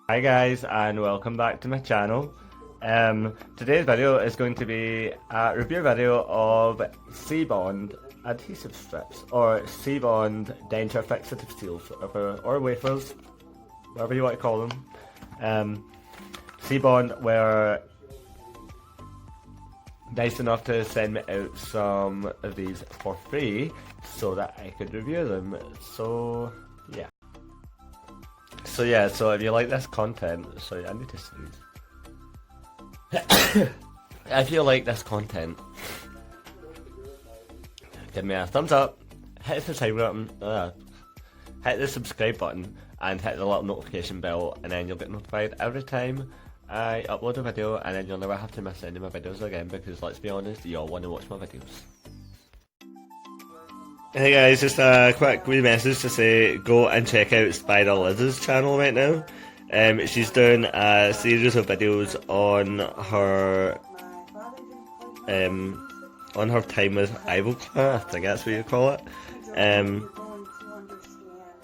Hi guys, and welcome back to my channel. Today's video is going to be a review video of SeaBond adhesive strips, or SeaBond Denture fixative seals, or wafers, whatever you want to call them. SeaBond were nice enough to send me out some of these for free so that I could review them. So so if you like this content, sorry, I need to sneeze. If you like this content, give me a thumbs up, hit the subscribe button, and hit the little notification bell, and then you'll get notified every time I upload a video, and then you'll never have to miss any of my videos again, because let's be honest, you all want to watch my videos. Hey guys, just a quick wee message to say go and check out Spider Liz's channel right now. She's doing a series of videos on her time with Ivoclar, I think that's what you call it. And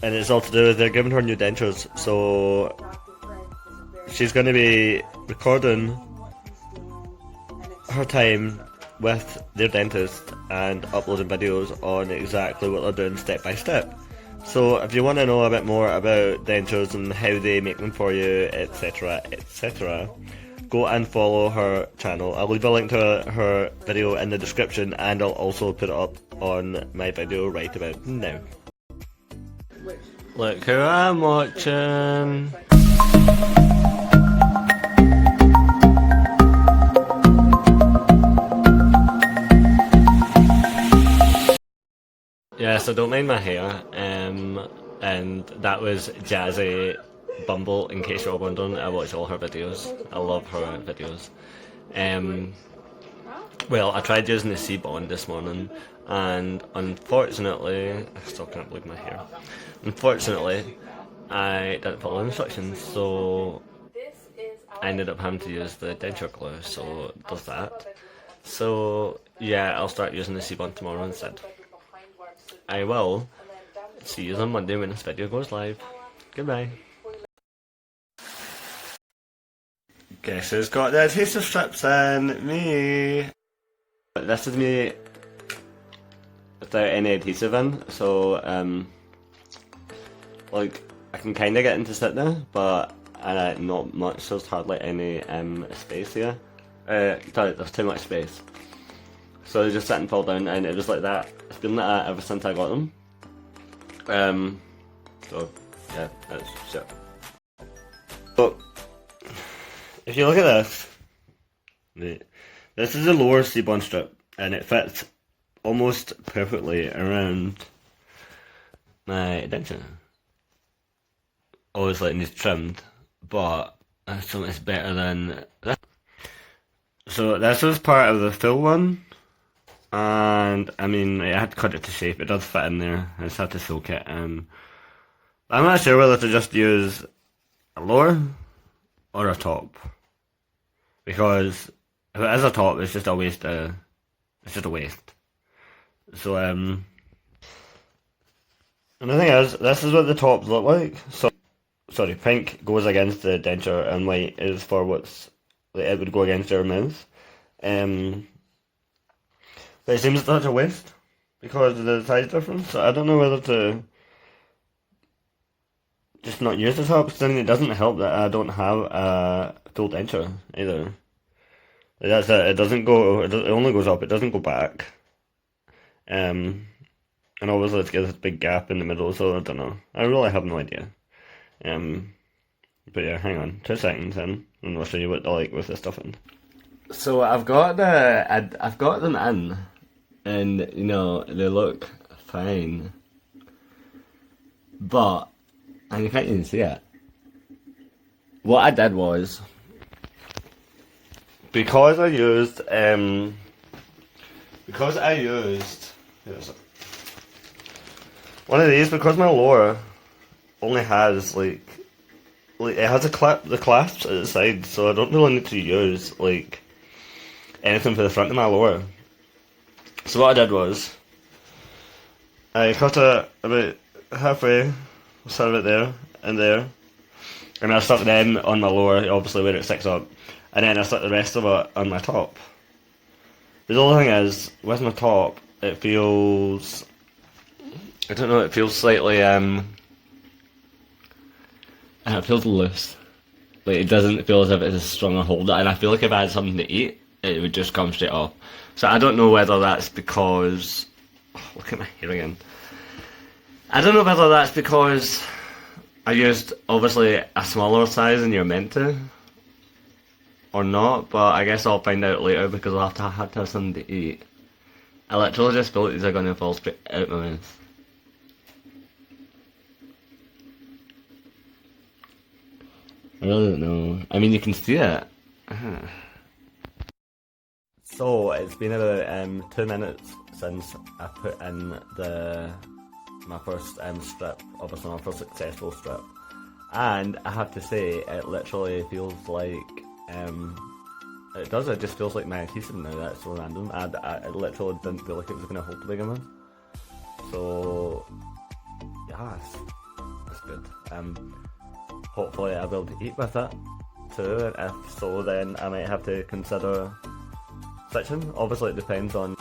it's all to do with they're giving her new dentures, so she's going to be recording her time with their dentist and uploading videos on exactly what they're doing step by step. So if you want to know a bit more about dentures and how they make them for you, etc, etc, go and follow her channel. I'll leave a link to her video in the description, and I'll also put it up on my video right about now. Look who I'm watching! Yeah, so don't mind my hair, and that was Jazzy Bumble, in case you're wondering. I watch all her videos. I love her videos. Well, I tried using the SeaBond this morning, and unfortunately, I still can't believe my hair. Unfortunately, I didn't follow the instructions, so I ended up having to use the denture glue, so it does that. So yeah, I'll start using the SeaBond tomorrow instead. I will see you on Monday when this video goes live. Goodbye. Guess who's got the adhesive strips and me? This is me without any adhesive in, so like I can kind of get into sitting, but not much. So there's hardly any space here. Sorry, there's too much space. So they just sit and fall down, and it was like that. It's been like that ever since I got them. So yeah, that's shit. So if you look at this, this is a lower SeaBond strip, and it fits almost perfectly around my denture. Obviously it needs trimmed, but I still it's better than that. So this was part of the full one. And I mean, I had to cut it to shape. It does fit in there. I just had to soak it. I'm not sure whether to just use a lower or a top, because if it is a top, it's just a waste. It's just a waste. So and the thing is, this is what the tops look like. So sorry, pink goes against the denture, and white is for what's like, it would go against your mouth. But it seems such a waste because of the size difference. So I don't know whether to just not use the top, because then it doesn't help that I don't have a full denture either. That's it. It doesn't go. It only goes up. It doesn't go back. And obviously it's got this big gap in the middle. So I don't know. I really have no idea. But yeah, hang on 2 seconds, and I'll show you what they're like with this stuff in. So I've got them in. And, you know, they look fine. But, and you can't even see it. What I did was, because I used, one of these, because my lower only has, like it has the clasps at the side, so I don't really need to use, like, anything for the front of my lower. So what I did was, I cut it about halfway, started it there and there, And I stuck them on my lower, obviously where it sticks up, and then I stuck the rest of it on my top. The only thing is, with my top, it feels, I don't know, it feels slightly, it feels loose. Like, it doesn't feel as if it's a stronger hold, and I feel like if I had something to eat, it would just come straight off. So I don't know whether that's because, look at my hair again. I don't know whether that's because I used, obviously, a smaller size than you're meant to, or not, but I guess I'll find out later because I'll have to have something to eat. I literally just feel like these are going to fall straight out my mouth. I really don't know. I mean, you can see it. So, it's been about 2 minutes since I put in my first strip, obviously my first successful strip. And I have to say, it literally feels like, it just feels like my adhesive now. That's so random. I literally didn't feel like it was going to hold to begin with. So, yeah, that's good. Hopefully I'll be able to eat with it too, and if so, then I might have to consider switching. Obviously it depends how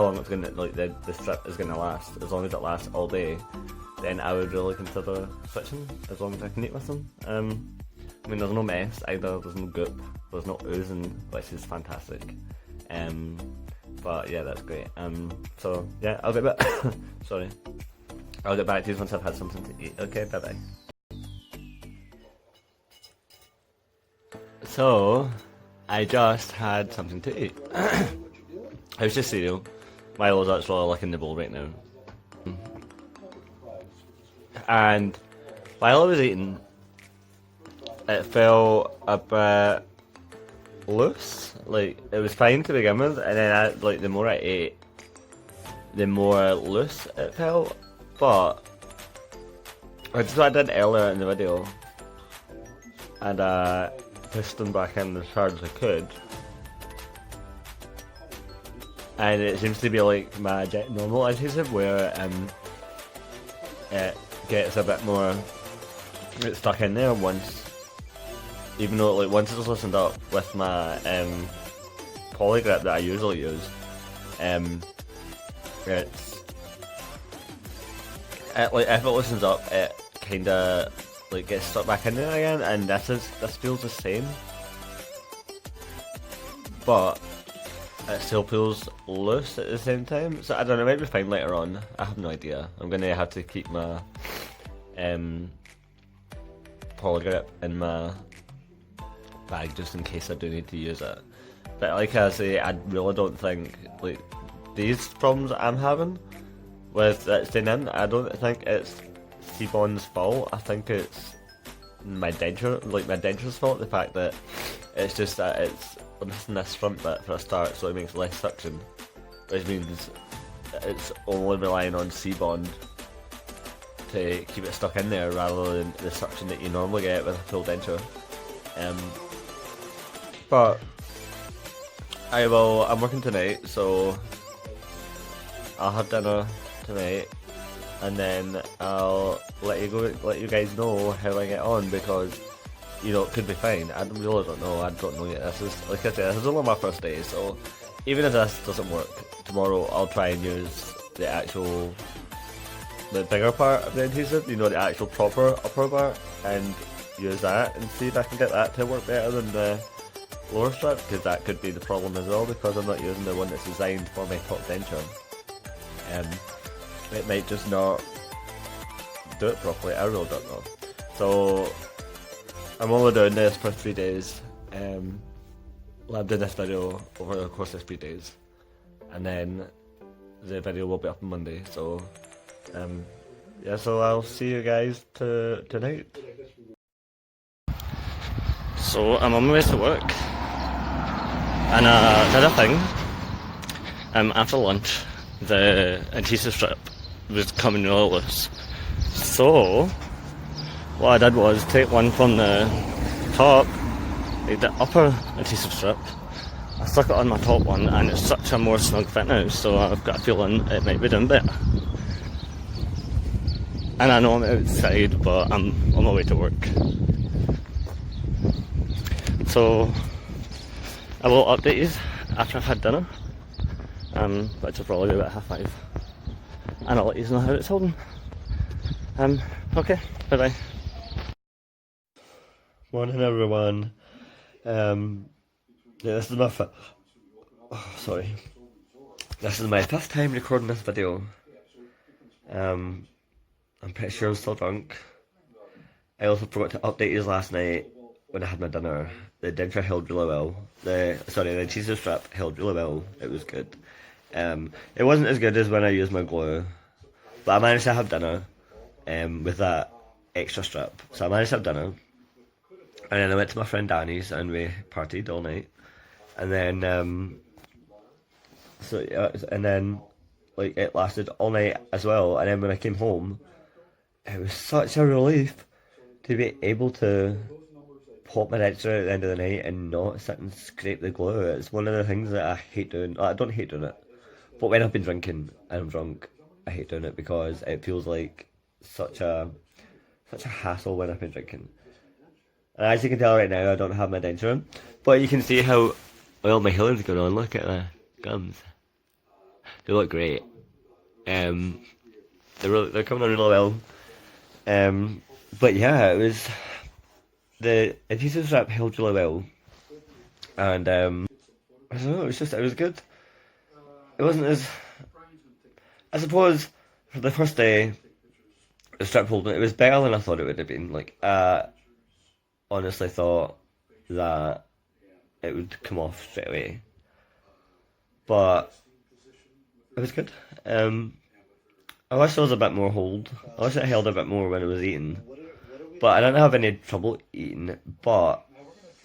long it's gonna, like, the strip is gonna last. As long as it lasts all day, then I would really consider switching, as long as I can eat with them. I mean, there's no mess either, there's no goop, there's no oozing, which is fantastic. But yeah, that's great. So yeah, I'll get back sorry. I'll get back to you once I've had something to eat. Okay, bye bye. So, I just had something to eat. It was just cereal. Milo's actually licking the bowl right now. And while I was eating, it felt a bit loose. Like, it was fine to begin with, and then the more I ate, the more loose it felt. But that's what I did earlier in the video, and pushed them back in as hard as I could, and it seems to be like my normal adhesive, where it gets a bit more stuck in there once, even though, like, once it's loosened up with my poly grip that I usually use, like, if it loosens up, it kinda like gets stuck back in there again, and this feels the same, but it still feels loose at the same time. So I don't know, it might be fine later on. I have no idea. I'm gonna have to keep my poly grip in my bag just in case I do need to use it. But like I say, I really don't think, like, these problems that I'm having with it staying in, I don't think it's SeaBond's fault. I think it's my denture, like my denture's fault. The fact that it's just that it's missing this front bit for a start, so it makes less suction, which means it's only relying on SeaBond to keep it stuck in there rather than the suction that you normally get with a full denture. But I'm working tonight, so I'll have dinner tonight, and then I'll let you guys know how I get on, because, you know, it could be fine. I really don't know. I don't know yet. This is, like I said, this is only my first day, so even if this doesn't work tomorrow, I'll try and use the bigger part of the adhesive, you know, the actual proper upper part, and use that and see if I can get that to work better than the lower strip, because that could be the problem as well, because I'm not using the one that's designed for my top denture. It might just not do it properly. I really don't know. So I'm only doing this for 3 days. I'm doing this video over the course of 3 days, and then the video will be up on Monday. So yeah, so I'll see you guys tonight. So I'm on my way to work, and did a thing. After lunch, the adhesive strip was coming really loose. So what I did was take one from the top, like the upper adhesive strip. I stuck it on my top one, and it's such a more snug fit now, so I've got a feeling it might be doing better. And I know I'm outside, but I'm on my way to work. So I will update you after I've had dinner, which will probably be about 5:30, and I'll let you know how it's holding. Okay, bye bye. Morning everyone. Yeah, this is my sorry. This is my 5th time recording this video. I'm pretty sure I'm still drunk. I also forgot to update you last night when I had my dinner. The denture held really well. The adhesive strap held really well. It was good. It wasn't as good as when I used my glue, but I managed to have dinner with that extra strap. So I managed to have dinner, and then I went to my friend Danny's and we partied all night. And then like it lasted all night as well. And then when I came home, it was such a relief to be able to pop my denture at the end of the night and not sit and scrape the glue. It's one of the things that I hate doing. I don't hate doing it, but when I've been drinking and I'm drunk, I hate doing it because it feels like such a hassle when I've been drinking. And as you can tell right now, I don't have my denture on, but you can see how well my healing's going on. Look at my gums; they look great. They're coming on really well. But yeah, it was the adhesive strap held really well, and I don't know. It was good. It wasn't as, I suppose, for the first day, the strap holding it was better than I thought it would have been. Like, honestly thought that it would come off straight away, but it was good. I wish there was a bit more hold. I wish it held a bit more when it was eating, but I didn't have any trouble eating. But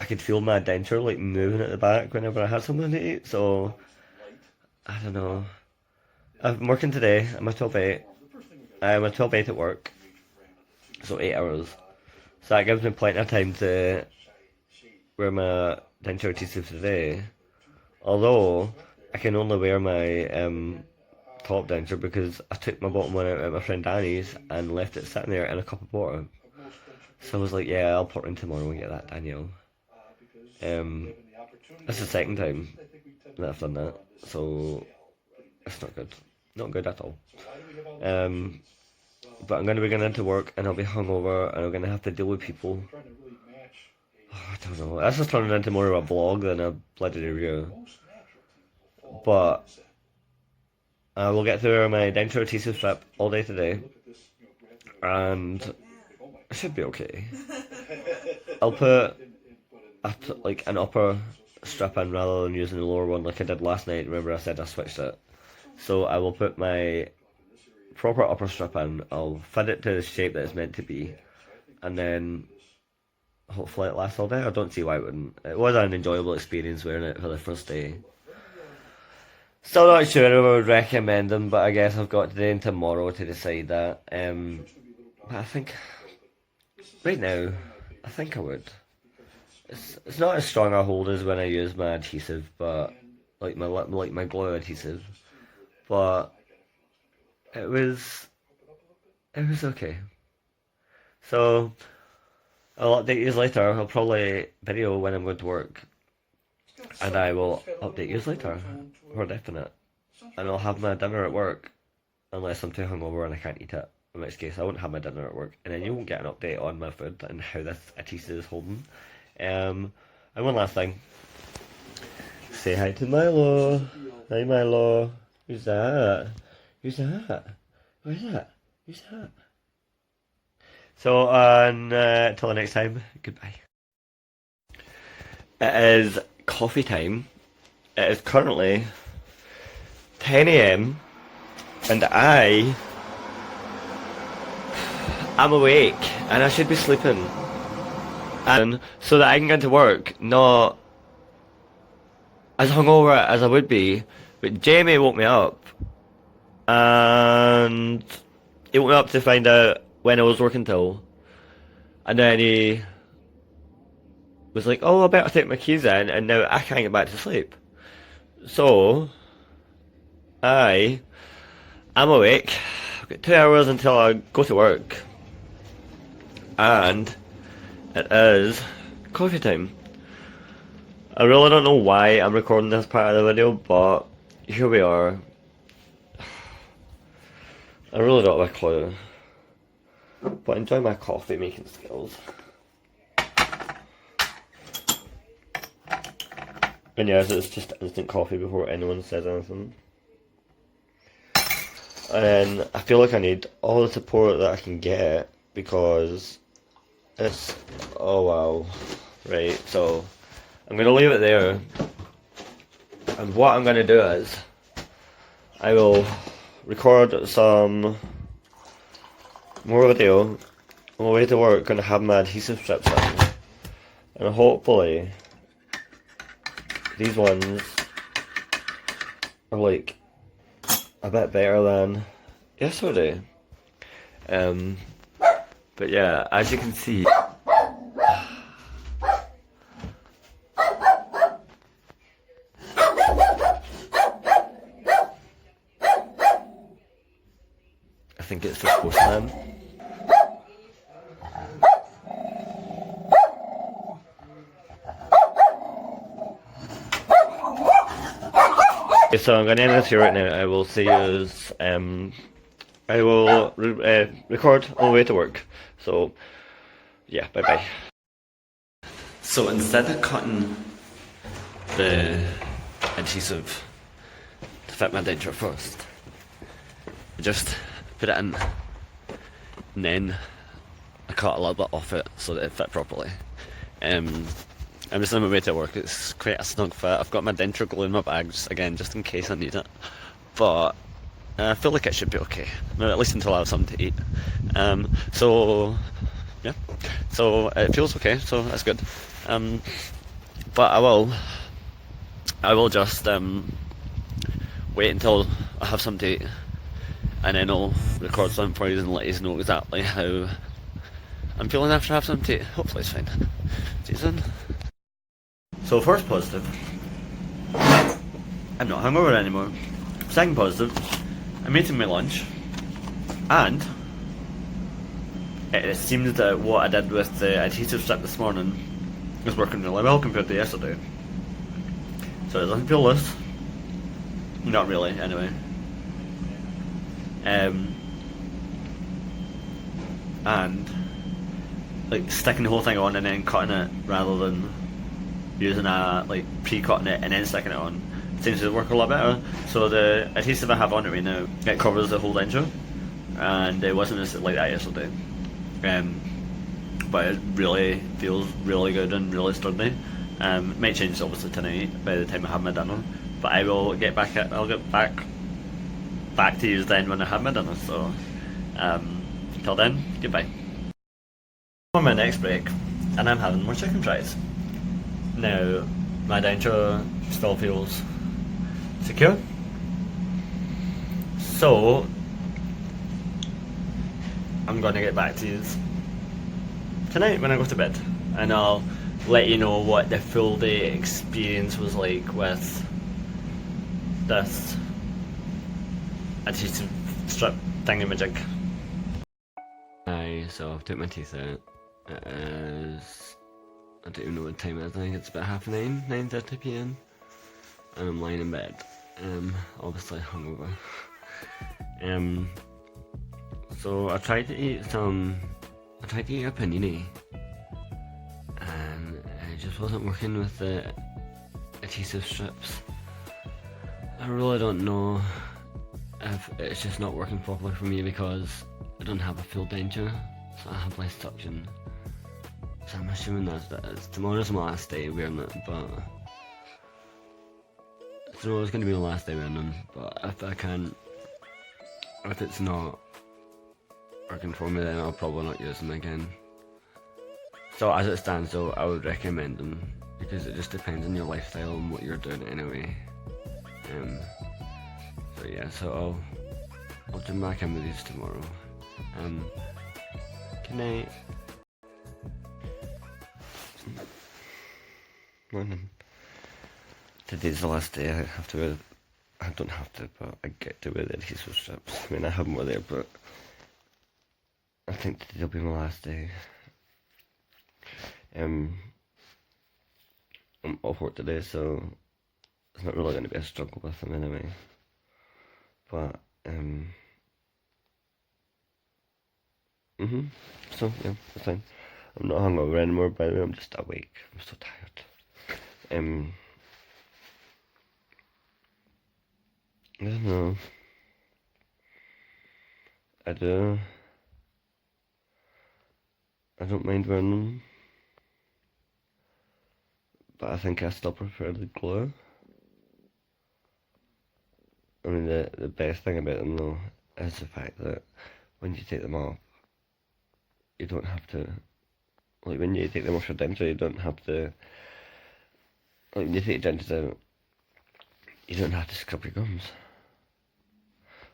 I could feel my denture like moving at the back whenever I had something to eat. So I don't know. I'm working today. I'm a 12/8. I'm a 12/8 at work, so 8 hours. So that gives me plenty of time to wear my denture adhesive today. Although I can only wear my top denture because I took my bottom one out at my friend Danny's and left it sitting there in a cup of water. So I was like, yeah, I'll pop in tomorrow and get that, Danielle. That's the second time that I've done that, so it's not good. Not good at all. But I'm going to be going into work and I'll be hungover and I'm going to have to deal with people. I don't know. That's just turning into more of a vlog than a bloody review. But I will get through my denture adhesive strap all day today, and it should be okay. I'll put like an upper strap in rather than using the lower one like I did last night. Remember I said I switched it? So I will put my proper upper strap in, I'll fit it to the shape that it's meant to be, and then hopefully it lasts all day. I don't see why it wouldn't. It was an enjoyable experience wearing it for the first day. Still not sure if I would recommend them, but I guess I've got today and tomorrow to decide that. But I think right now, I think I would. It's not as strong a hold as when I use my adhesive, but like my glue adhesive. But it was okay. So I'll update you later. I'll probably video when I'm going to work, and I will update you later for definite. And I'll have my dinner at work, unless I'm too hungover and I can't eat it. In which case I won't have my dinner at work, and then you won't get an update on my food and how this adhesive is holding. And one last thing. Say hi to Milo. Hi Milo. Who's that? Who's that? Who's that? Who's that? So until the next time, goodbye. It is coffee time. It is currently 10 AM and I'm awake and I should be sleeping. And so that I can get to work not as hungover as I would be, but Jamie woke me up and he woke me up to find out when I was working till, and then he was like, oh, I better take my keys in, and now I can't get back to sleep. So I'm awake. I've got 2 hours until I go to work, and it is coffee time. I really don't know why I'm recording this part of the video, but here we are. I really don't have a clue, but I enjoy my coffee making skills. And yes, it's just instant coffee before anyone says anything. And I feel like I need all the support that I can get because it's, oh wow. Right, so I'm going to leave it there. And what I'm going to do is I will record some more video on my way to work. Going to have my adhesive strips in. And hopefully these ones are like a bit better than yesterday. But yeah, as you can see, I think it's the postman. Okay, so I'm gonna end this here right now. I will see you. I will record on the way to work. So yeah, bye bye. So instead of cutting the adhesive to fit my denture first, I just put it in, and then I cut a little bit off it so that it fit properly. I'm just on my way to work. It's quite a snug fit. I've got my denture glue in my bags again, just in case I need it. But I feel like it should be okay, at least until I have something to eat. So yeah, so it feels okay. So that's good. But I will just wait until I have something to eat, and then I'll record something for you and let you know exactly how I'm feeling after I have something to eat. Hopefully it's fine. See you soon. So first positive, I'm not hungover anymore. Second positive, I'm eating my lunch, and it seems that what I did with the adhesive strip this morning is working really well compared to yesterday. So it doesn't feel loose. Not really, anyway. And like sticking the whole thing on and then cutting it rather than using pre-cutting it and then sticking it on seems to work a lot better. So the adhesive I have on it right now, it covers the whole denture, and it wasn't just like that yesterday. But it really feels really good and really sturdy. It might change obviously tonight by the time I have my dinner, but I'll get back to use then when I have my dinner. So until then, goodbye. On my next break, and I'm having more chicken fries. Now my denture still feels secure, so I'm gonna get back to you tonight when I go to bed, and I'll let you know what the full day experience was like with this adhesive strip thingamajig. So I've took my teeth out. It is, I don't even know what time it is. I think it's about 9:30, 9:30 PM, and I'm lying in bed. Obviously hungover. So I tried to eat a panini, and it just wasn't working with the adhesive strips. I really don't know if it's just not working properly for me because I don't have a full denture, so I have less suction. So I'm assuming that's what it is. Tomorrow's my last day wearing it, but tomorrow's going to be my last day wearing them. But if it's not working for me, then I'll probably not use them again. So as it stands though, I would recommend them because it just depends on your lifestyle and what you're doing anyway. So yeah, so I'll jump back in with these tomorrow. Good night. Morning. Today's the last day I have to wear. I don't have to, but I get to wear the adhesive strips. I mean, I have more there, but I think today will be my last day. off work today, so it's not really going to be a struggle with them anyway. But so yeah, that's fine. I'm not hungover anymore, by the way. I'm just awake. I'm so tired. I don't know. I don't mind wearing them, but I think I still prefer the glue. I mean, the best thing about them though is the fact that when you take them off, you don't have to, like when you take them off your denture, you don't have to, like when you take your dentures out, you don't have to scrub your gums,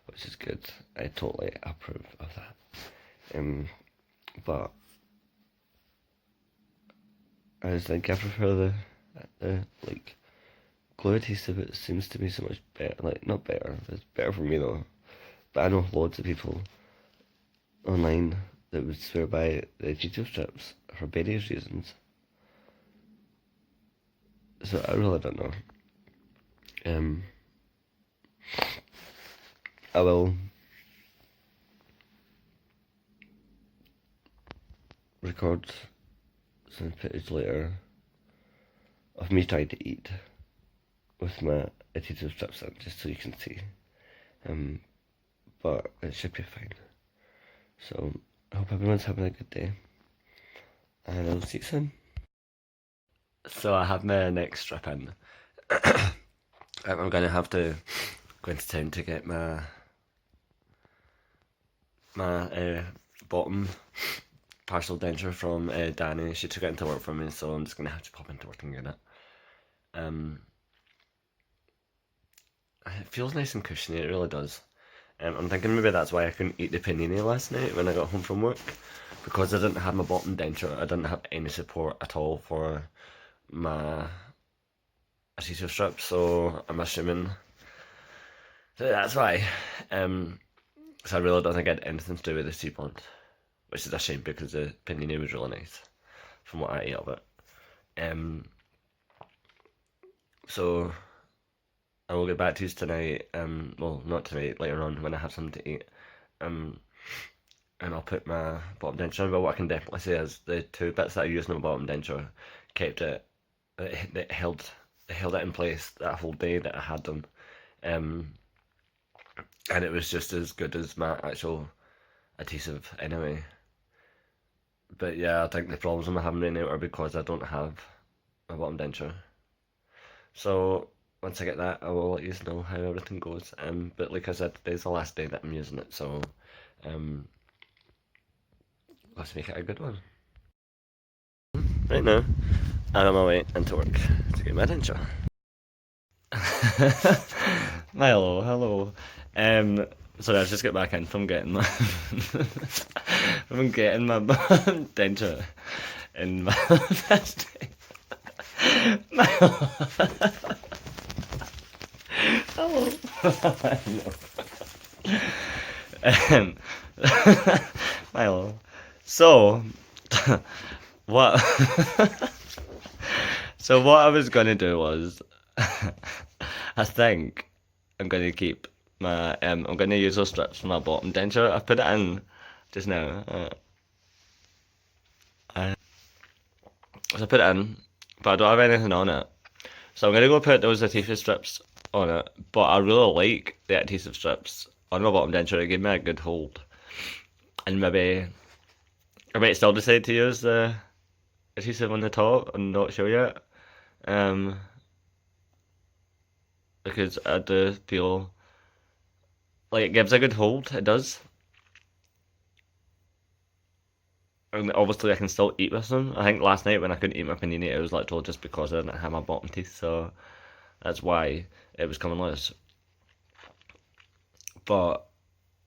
which is good. I totally approve of that. But I just think I prefer the like glue adhesive. It seems to be so much better. Like not better, it's better for me though. But I know loads of people online that would swear by the adhesive strips for various reasons. So I really don't know. I will record some footage later of me trying to eat with my adhesive strips in, just so you can see. But it should be fine. So I hope everyone's having a good day, and I'll see you soon. So I have my next strip in. I'm gonna have to go into town to get my bottom partial denture from Danny. She took it into work for me, so I'm just gonna have to pop into work and get it. It feels nice and cushiony, it really does. I'm thinking maybe that's why I couldn't eat the panini last night when I got home from work, because I didn't have my bottom denture. I didn't have any support at all for my adhesive strip, so I'm assuming that's why. So I really don't think I had anything to do with the SeaBond, which is a shame because the panini was really nice from what I ate of it. So I will get back to you tonight, well not tonight, later on when I have something to eat, and I'll put my bottom denture in. But what I can definitely say is the two bits that I used in my bottom denture kept it held it in place that whole day that I had them, and it was just as good as my actual adhesive anyway. But yeah, I think the problems I'm having right now are because I don't have my bottom denture. So once I get that, I will let you know how everything goes. But like I said, today's the last day that I'm using it, so let's make it a good one. Right now, I'm on my way into work to get my denture. Hello. Sorry, I just got back in from getting my denture in my Hello. Milo. So, what? So what I was gonna do was, I think I'm gonna keep my I'm gonna use those strips for my bottom denture. I put it in just now. So I put it in, but I don't have anything on it. So I'm gonna go put those adhesive strips on it. But I really like the adhesive strips on my bottom denture. It gave me a good hold, and maybe I might still decide to use the adhesive on the top. I'm not sure yet. Because I do feel like it gives a good hold. It does. And obviously I can still eat with them. I think last night when I couldn't eat my panini, it was literally just because I didn't have my bottom teeth, so that's why it was coming loose. But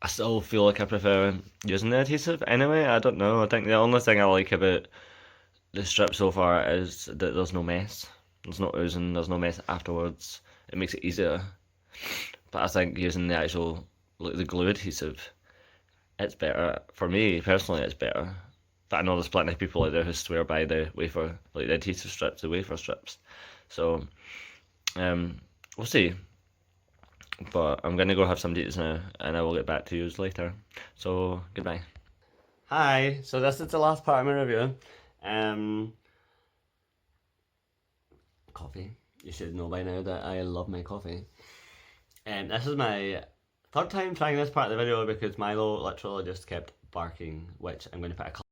I still feel like I prefer using the adhesive anyway. I don't know. I think the only thing I like about the strip so far is that there's no mess. There's no oozing, there's no mess afterwards. It makes it easier. But I think using the actual, like the glue adhesive, it's better. For me, personally, it's better. But I know there's plenty of people out there who swear by the wafer, like the adhesive strips, the wafer strips. So, we'll see. But I'm gonna go have some Dentures now, and I will get back to you later. So, goodbye. Hi, so this is the last part of my review. Coffee. You should know by now that I love my coffee. This is my third time trying this part of the video because Milo literally just kept barking, which I'm going to put a clip.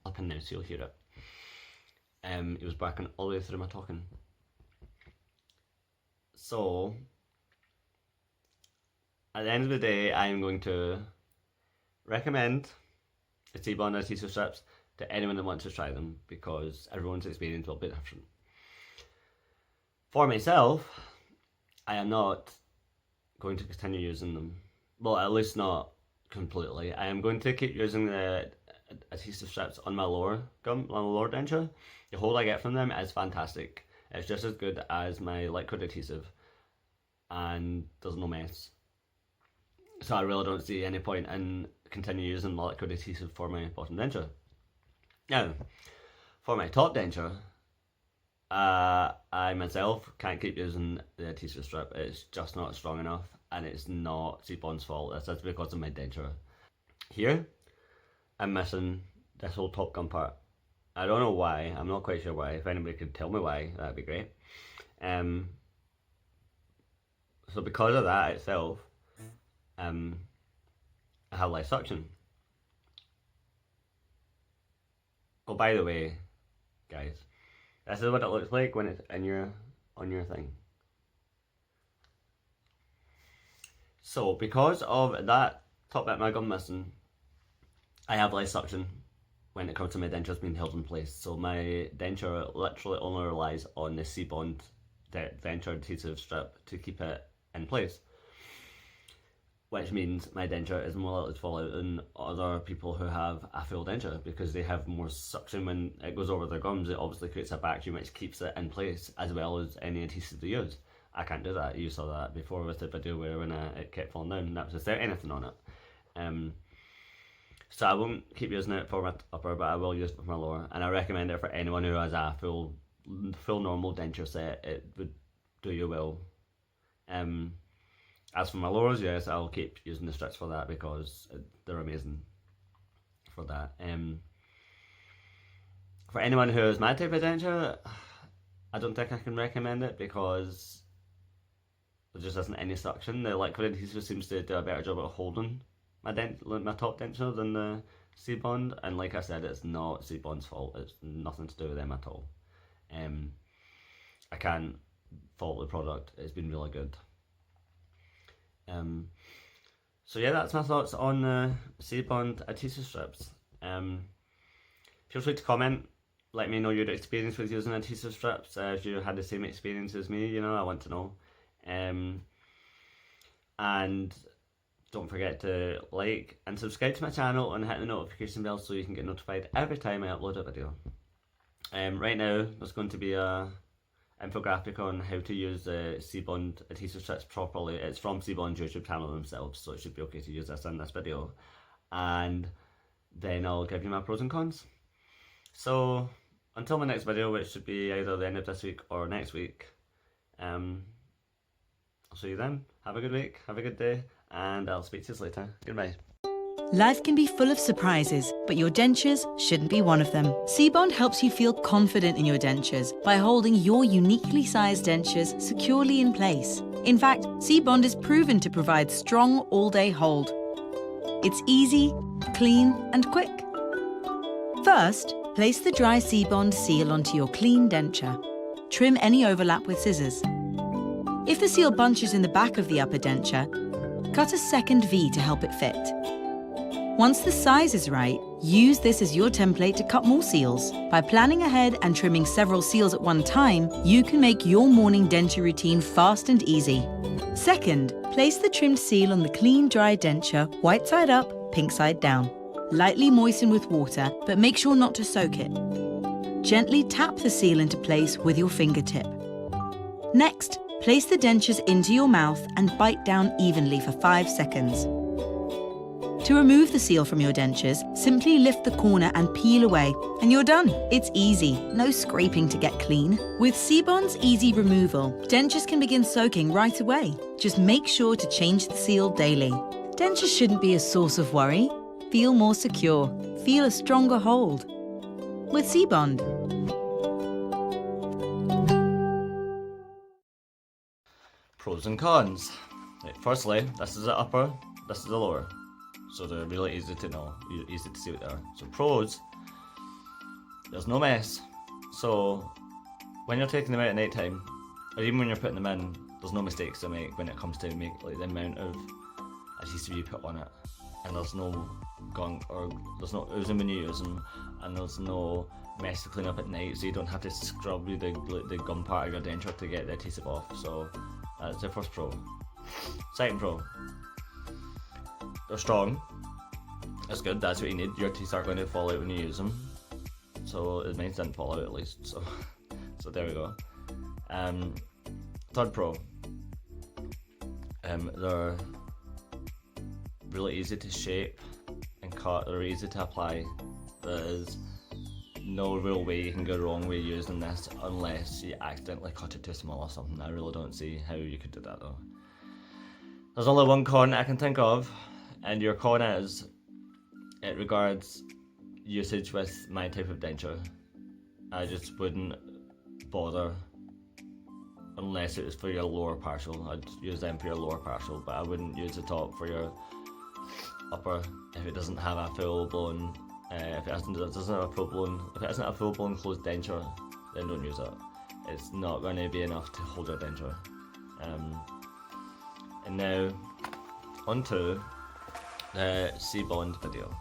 Up in now so you'll hear it. He was barking all the way through my talking. So, at the end of the day, I am going to recommend the SeaBond Adhesive strips to anyone that wants to try them because everyone's experience will be different. For myself, I am not going to continue using them. Well, at least not completely. I am going to keep using the adhesive strips on my lower gum, on my lower denture. The hold I get from them is fantastic. It's just as good as my liquid adhesive and there's no mess. So I really don't see any point in continue using my liquid adhesive for my bottom denture. Now, for my top denture, I myself can't keep using the adhesive strip. It's just not strong enough, and it's not SeaBond's fault. This is because of my denture. Here, I'm missing this whole top gum part. I don't know why. I'm not quite sure why. If anybody could tell me why, that'd be great. So because of that itself, I have less suction. Oh, by the way, guys, this is what it looks like when it's on your thing. So because of that top bit of my gum missing, I have less suction when it comes to my dentures being held in place. So my denture literally only relies on the SeaBond denture adhesive strip to keep it in place. Which means my denture is more likely to fall out than other people who have a full denture because they have more suction when it goes over their gums. It obviously creates a vacuum which keeps it in place as well as any adhesive they use. I can't do that. You saw that before with the video where when it kept falling down, that was without anything on it. So I won't keep using it for my upper, but I will use it for my lower, and I recommend it for anyone who has a full normal denture set. It would do you well. As for my lowers, yes, I'll keep using the strips for that because they're amazing for that. For anyone who has my type of denture, I don't think I can recommend it because there just isn't any suction. The liquid adhesive seems to do a better job at holding my top denture than the SeaBond, and like I said, it's not SeaBond's fault. It's nothing to do with them at all. I can't fault the product. It's been really good. So yeah, that's my thoughts on the SeaBond adhesive strips. Feel free to comment, let me know your experience with using adhesive strips. If you had the same experience as me, you know, I want to know. And don't forget to like and subscribe to my channel and hit the notification bell so you can get notified every time I upload a video. Right now there's going to be a infographic on how to use the SeaBond adhesive strips properly. It's from SeaBond's YouTube channel themselves, so it should be okay to use this in this video. And then I'll give you my pros and cons. So until my next video, which should be either the end of this week or next week, I'll see you then. Have a good week, have a good day, and I'll speak to you later. Goodbye. Life can be full of surprises, but your dentures shouldn't be one of them. SeaBond helps you feel confident in your dentures by holding your uniquely sized dentures securely in place. In fact, SeaBond is proven to provide strong all-day hold. It's easy, clean, and quick. First, place the dry SeaBond seal onto your clean denture. Trim any overlap with scissors. If the seal bunches in the back of the upper denture, cut a second V to help it fit. Once the size is right, use this as your template to cut more seals. By planning ahead and trimming several seals at one time, you can make your morning denture routine fast and easy. Second, place the trimmed seal on the clean, dry denture, white side up, pink side down. Lightly moisten with water, but make sure not to soak it. Gently tap the seal into place with your fingertip. Next, Place the dentures into your mouth and bite down evenly for 5 seconds. To remove the seal from your dentures, simply lift the corner and peel away, and you're done. It's easy, no scraping to get clean. With SeaBond's easy removal, dentures can begin soaking right away. Just make sure to change the seal daily. Dentures shouldn't be a source of worry. Feel more secure. Feel a stronger hold. With SeaBond. Pros and cons. Right, firstly, this is the upper, this is the lower. So they're really easy to know, easy to see what they are. So pros, there's no mess. So when you're taking them out at night time, or even when you're putting them in, there's no mistakes to make when it comes to make like the amount of adhesive you put on it. And there's no gunk or there's no oozing when you use them, and there's no mess to clean up at night, so you don't have to scrub the gum part of your denture to get the adhesive off. So that's the first pro. Second pro, they're strong. That's good, that's what you need. Your teeth aren't going to fall out when you use them. So mine didn't fall out at least, so there we go. Third pro, they're really easy to shape and cut, they're easy to apply. There's no real way you can go wrong with using this unless you accidentally cut it too small or something. I really don't see how you could do that though. There's only one con I can think of, and your con is it regards usage with my type of denture. I just wouldn't bother unless it was for your lower partial. I'd use them for your lower partial, but I wouldn't use the top for your upper if it doesn't have a full blown if it isn't a full blown closed denture, then don't use it. It's not going to be enough to hold your denture. And now onto the SeaBond video.